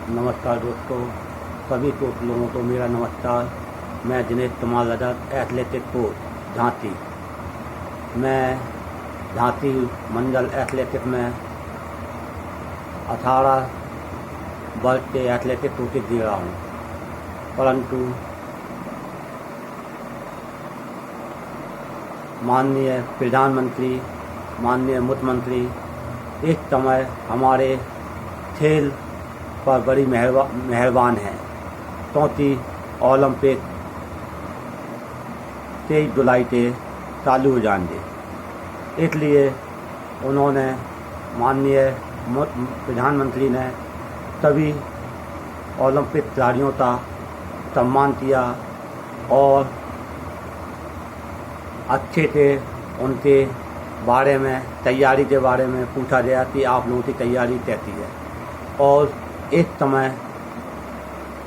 नमस्कार दोस्तों, सभी लोगों को मेरा नमस्कार। मैं दिनेश कुमार रजक, एथलेटिक कोच झांसी। मैं झांसी मंडल एथलेटिक में 18 वर्ष के एथलेटिक कोचिंग दे रहा हूँ, परंतु माननीय प्रधानमंत्री, माननीय मुख्यमंत्री इस समय हमारे खेल पर बड़ी मेहरबान है, क्योंकि ओलंपिक 23 जुलाई से चालू हो जाएंगे। इसलिए उन्होंने, माननीय प्रधानमंत्री ने सभी ओलंपिक खिलाड़ियों का सम्मान किया और अच्छे से उनके बारे में, तैयारी के बारे में पूछा गया कि आप लोगों की तैयारी कैसी है। और इस समय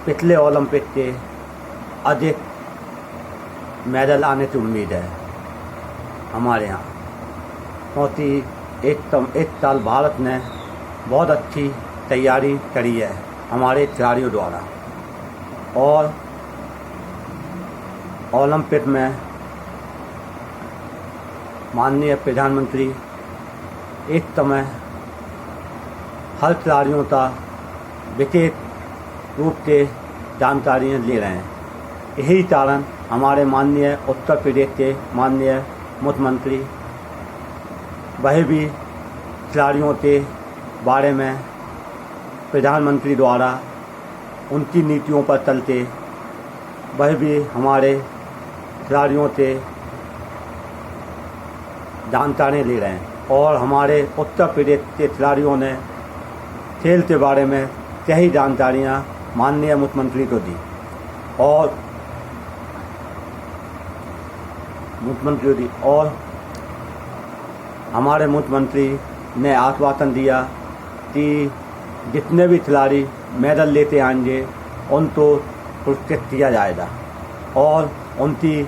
पिछले ओलंपिक से अधिक मेडल आने की उम्मीद है हमारे यहाँ, क्योंकि इस साल भारत ने बहुत अच्छी तैयारी करी है हमारे खिलाड़ियों द्वारा। और ओलंपिक में माननीय प्रधानमंत्री इस समय हर खिलाड़ियों का विशेष रूप से जानकारियाँ ले रहे हैं। यही कारण हमारे माननीय उत्तर प्रदेश के माननीय मुख्यमंत्री वह भी खिलाड़ियों के बारे में प्रधानमंत्री द्वारा उनकी नीतियों पर चलते वह भी हमारे खिलाड़ियों से जानकारियाँ ले रहे हैं। और हमारे उत्तर प्रदेश के खिलाड़ियों ने खेल के बारे में कई जानकारियाँ माननीय मुख्यमंत्री को दी और हमारे मुख्यमंत्री ने आश्वासन दिया कि जितने भी खिलाड़ी मेडल लेते आएंगे उनको पुरस्कृत किया जाएगा और उनकी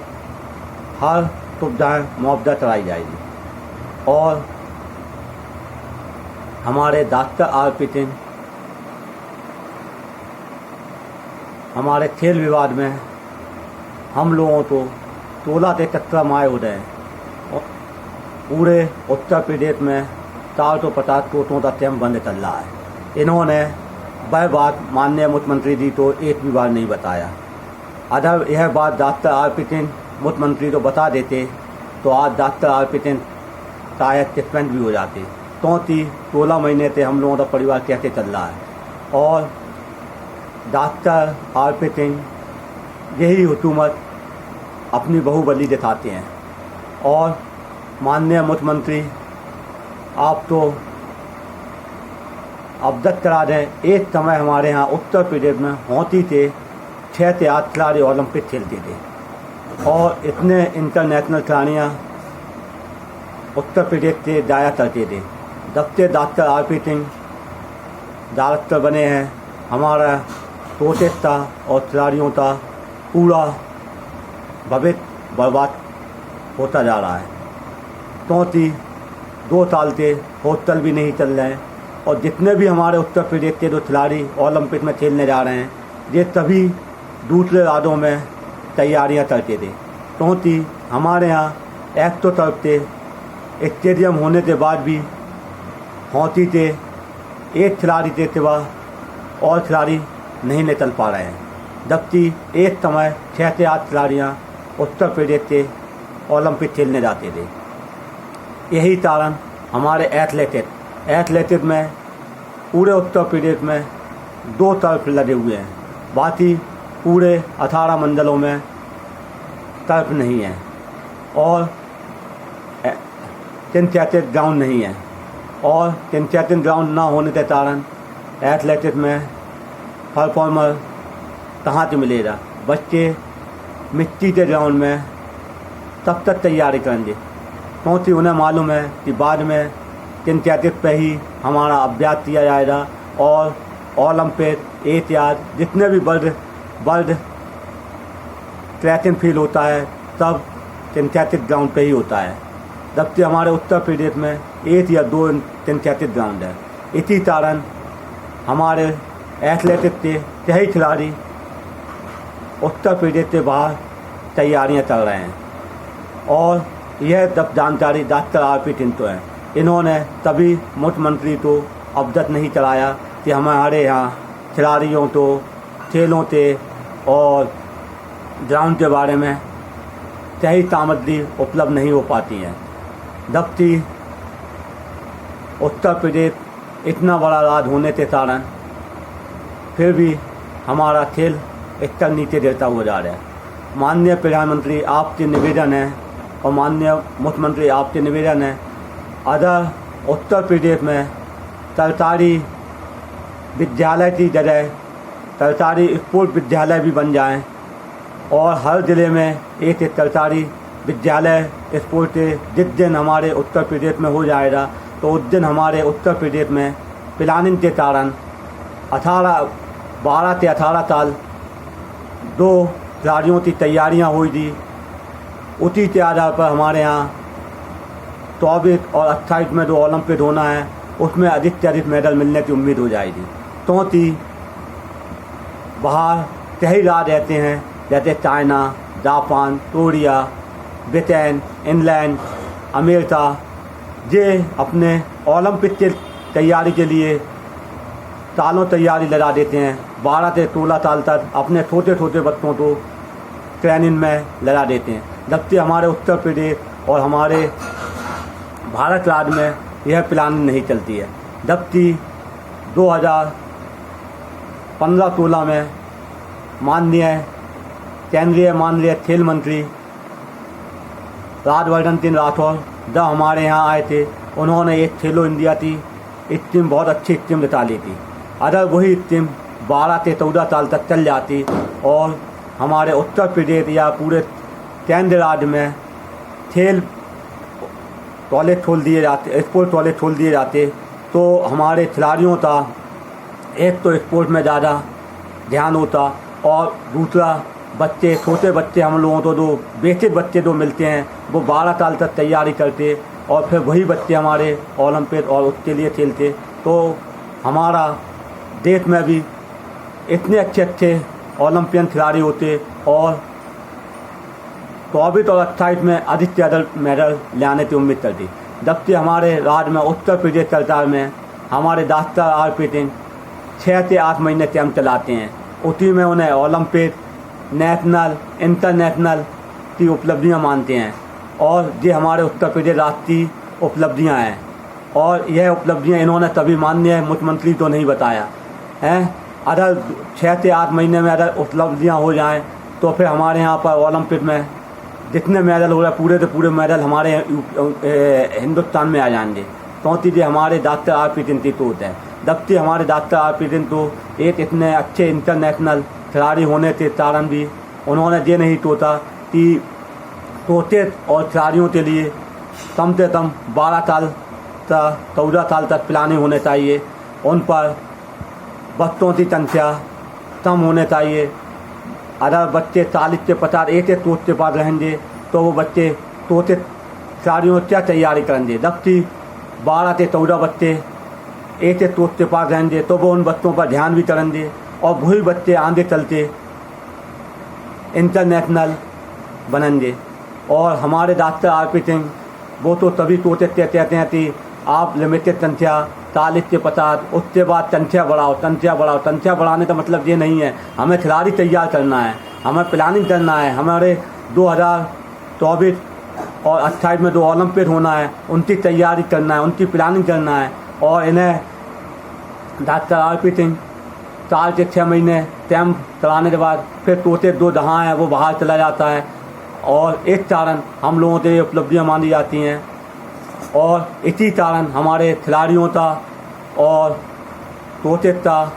हर सुविधाएँ मुआवजा कराई जाएगी। और हमारे डॉक्टर आर.पी. सिंह हमारे खेल विभाग में हम लोगों को 16 के कच्चा माए हो रहे हैं। पूरे उत्तर प्रदेश में 450 कोचों का कैंप बंद चल रहा है। इन्होंने वह बात माननीय मुख्यमंत्री जी को एक भी बार नहीं बताया। अगर यह बात डॉक्टर आर.पी. सिंह मुख्यमंत्री को बता देते तो आज डॉक्टर आर.पी. सिंह शायद सस्पेंड भी हो जाते, क्योंकि 16 महीने से हम लोगों का परिवार कैसे चल रहा है। और डॉक्टर आर.पी. सिंह यही हुकूमत अपनी बाहुबली दिखाते हैं। और माननीय मुख्यमंत्री आप तो अवगत करा दें, एक समय हमारे यहाँ उत्तर प्रदेश में हॉकी से 6 से 8 खिलाड़ी ओलंपिक खेलते थे और इतने इंटरनेशनल खिलाड़ियाँ उत्तर प्रदेश से जाया करते थे। जब से डॉक्टर आर.पी. सिंह डायरेक्टर बने हैं, हमारा कोचेस था और खिलाड़ियों का पूरा भविष्य बर्बाद होता जा रहा है, क्योंकि 2 साल से हॉस्टल भी नहीं चल रहे हैं। और जितने भी हमारे उत्तर प्रदेश के जो खिलाड़ी ओलंपिक में खेलने जा रहे हैं, ये सभी दूसरे राज्यों में तैयारियां करते थे, क्योंकि हमारे यहाँ एक तो तरफ से स्टेडियम होने के बाद भी हॉकी से एक खिलाड़ी के सिवा और खिलाड़ी नहीं निकल पा रहे हैं, जबकि एक समय 6 से 8 खिलाड़ियाँ उत्तर प्रदेश से ओलंपिक खेलने जाते थे। यही कारण हमारे एथलेटिक में पूरे उत्तर प्रदेश में 2 तरफ लगे हुए हैं, बाकी पूरे 18 मंडलों में तरफ नहीं है और सिंथेटिक ग्राउंड नहीं है। और सिंथेटिक ग्राउंड ना होने के कारण एथलेटिक्स में परफॉर्मर कहाँ से मिलेगा। बच्चे मिट्टी के ग्राउंड में तब तक तैयारी करेंगे, क्योंकि उन्हें मालूम है कि बाद में सिंथेटिक पे ही हमारा अभ्यास किया जाएगा और ओलंपिक इत्यादि जितने भी वर्ल्ड ट्रैक एंड फील्ड होता है सब सिंथेटिक ग्राउंड पे ही होता है। जबकि हमारे उत्तर प्रदेश में 1 या 2 सिंथेटिक ग्राउंड है। इसी कारण हमारे एथलेटिक के कई खिलाड़ी उत्तर प्रदेश से बाहर तैयारियां चल रहे हैं और यह तब जानकारी डॉक्टर आर.पी. टिंटो है। इन्होंने तभी मुख्यमंत्री को अवगत नहीं कराया कि हमारे यहाँ खिलाड़ियों को खेलों के और ग्राउंड के बारे में सही सामग्री उपलब्ध नहीं हो पाती है। जबकि उत्तर प्रदेश इतना बड़ा राज्य होने के कारण फिर भी हमारा खेल स्तर नीचे गिरता हुआ जा रहा है। माननीय प्रधानमंत्री आपसे निवेदन है और माननीय मुख्यमंत्री आपसे निवेदन है, अगर उत्तर प्रदेश में सरकारी विद्यालय की जगह सरकारी स्पोर्ट विद्यालय भी बन जाएं और हर ज़िले में एक सरकारी विद्यालय स्पोर्ट के जिस दिन हमारे उत्तर प्रदेश में हो जाएगा तो उस दिन हमारे उत्तर प्रदेश में प्लानिंग के कारण 12 से 18 साल 2 खिलाड़ियों की तैयारियां हुई थी। उसी के आधार पर हमारे यहाँ 24 और 28 में जो ओलंपिक होना है उसमें अधिक से अधिक मेडल मिलने की उम्मीद हो जाएगी। क्योंकि बाहर कई राज्य रहते हैं जैसे China, Japan, Korea, Britain, England, America, ये अपने ओलंपिक की तैयारी के लिए सालों तैयारी लगा देते हैं। 12 से 16 साल तक अपने छोटे छोटे बच्चों को ट्रेनिंग में लगा देते हैं, जबकि हमारे उत्तर प्रदेश और हमारे भारत राज्य में यह प्लानिंग नहीं चलती है। जबकि 2015-16 में माननीय खेल मंत्री राज्यवर्धन सिंह राठौर जब हमारे यहाँ आए थे, उन्होंने एक खेलो इंडिया की स्कीम बहुत अच्छी स्कीम निकाली थी। अगर वही स्कीम 12 से 14 साल तक चल जाती और हमारे उत्तर प्रदेश या पूरे केंद्र राज्य में खेल टॉयलेट खोल दिए जाते, स्पोर्ट टॉयलेट खोल दिए जाते, तो हमारे खिलाड़ियों का एक तो स्पोर्ट में ज़्यादा ध्यान होता और दूसरा छोटे बच्चे हम लोगों को जो बेसिक बच्चे जो मिलते हैं वो 12 साल तक तैयारी करते और फिर वही बच्चे हमारे ओलंपिक और उसके लिए खेलते, तो हमारा देश में भी इतने अच्छे ओलंपियन खिलाड़ी होते और 24 और 28 में अधिक से अधिक मेडल लाने की उम्मीद करती। जबकि हमारे राज्य में उत्तर प्रदेश सरकार में हमारे डॉक्टर आर.पी. सिंह 6 से 8 महीने कैंप चलाते हैं। उसी में उन्हें ओलंपिक, नेशनल, इंटरनेशनल की उपलब्धियां मानते हैं और ये हमारे उत्तर प्रदेश राज्य की उपलब्धियां हैं और यह उपलब्धियां इन्होंने तभी माननीय मुख्यमंत्री को नहीं बताया है। अगर 6 से 8 महीने में अगर उपलब्धियां हो जाएं तो फिर हमारे यहाँ पर ओलंपिक में जितने मेडल हो रहे पूरे के पूरे मेडल हमारे हिंदुस्तान में आ जाएंगे, क्योंकि ये हमारे डॉक्टर आर.पी. सिंह की सोच है। जबकि हमारे डॉक्टर आर.पी. सिंह तो एक इतने अच्छे इंटरनेशनल खिलाड़ी होने के कारण भी उन्होंने ये नहीं सोचा कि छोटे और खिलाड़ियों के लिए कम से कम 12 साल तक 14 साल तक प्लानिंग होने चाहिए। उन पर बच्चों की संख्या कम होने चाहिए। अगर बच्चे 40 से 50 एक कोच के पास रहेंगे तो वो बच्चे छोटे खिलाड़ियों क्या तैयारी करेंगे, जबकि 12 से 14 बच्चे एक कोच के पास रहेंगे तो वो उन बच्चों पर ध्यान भी करेंगे और वही बच्चे आगे चलते इंटरनेशनल बनेंगे। और हमारे डॉक्टर आर.पी. सिंह वो तो तभी सोचते कहते हैं कि आप लिमिटेड संख्या 40 से 50, उसके बाद संख्या बढ़ाओ। संख्या बढ़ाने का मतलब ये नहीं है, हमें खिलाड़ी तैयार करना है, हमें प्लानिंग करना है। हमारे 2024 और 28 में जो ओलंपिक होना है उनकी तैयारी करना है, उनकी प्लानिंग करना है। और इन्हें डॉक्टर आर.पी. सिंह 4 से 6 महीने कैंप चलाने के बाद फिर तोते 2 जहाँ हैं वो बाहर चला जाता है और एक कारण हम लोगों से उपलब्धियाँ मानी जाती हैं और इसी कारण हमारे खिलाड़ियों का और तोते का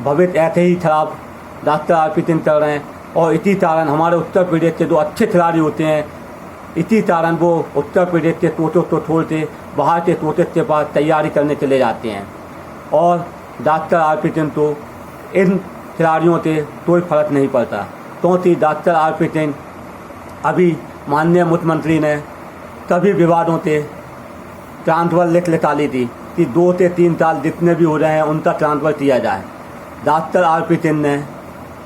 भविष्य ऐसे ही खराब डॉक्टर आर.पी. सिंह चल रहे हैं। और इसी कारण हमारे उत्तर प्रदेश के जो अच्छे खिलाड़ी होते हैं, इसी कारण वो उत्तर प्रदेश के तोतों को छोड़ते बाहर के तोते के पास तैयारी करने चले जाते हैं और डॉक्टर आर.पी. सिंह तो इन खिलाड़ियों से कोई फर्क नहीं पड़ता, क्योंकि डॉक्टर आर.पी. सिंह अभी माननीय मुख्यमंत्री ने सभी विवादों से ट्रांसफर लिख निकाली थी कि 2 से 3 साल जितने भी हो रहे हैं उनका ट्रांसफ़र किया जाए। डॉक्टर आरपी सिंह ने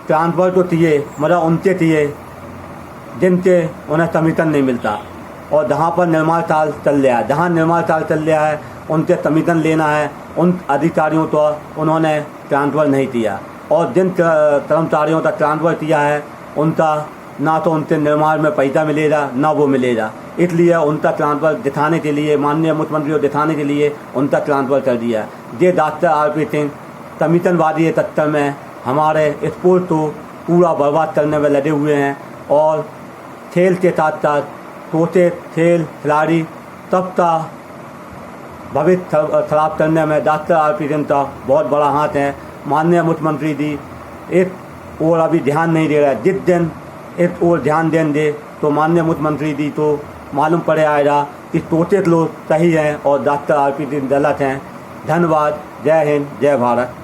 ट्रांसफर तो किए मतलब उनके किए जिनके उन्हें कमीशन नहीं मिलता, और जहाँ पर निर्माण कार्य चल रहा है, जहाँ निर्माण कार्य चल रहा है उनसे कमीशन लेना है, उन अधिकारियों तो उन्होंने ट्रांसफ़र नहीं किया, और जिन कर्मचारियों का ट्रांसफ़र किया है उनका ना तो उनसे निर्माण में पैसा मिलेगा ना वो मिलेगा, इसलिए उनका ट्रांसफ़र दिखाने के लिए, माननीय मुख्यमंत्री को दिखाने के लिए उनका ट्रांसफ़र कर दिया। ये डॉक्टर आरपी सिंह कमीशनवादी के चक्कर में हमारे स्पोर्ट को पूरा बर्बाद करने में लगे हुए हैं, और खेल के साथ साथ छोटे खेल खिलाड़ी सबका भविष्य खराब करने में डॉक्टर आरपी सिंह का बहुत बड़ा हाथ है। माननीय मुख्यमंत्री जी इस ओर अभी ध्यान नहीं दे रहा है, जिस दिन इस ओर ध्यान देंगे तो माननीय मुख्यमंत्री जी को मालूम पड़े आएगा कि छोटे लोग सही हैं और डॉक्टर आरपी सिंह गलत हैं। धन्यवाद। जय हिंद, जय भारत।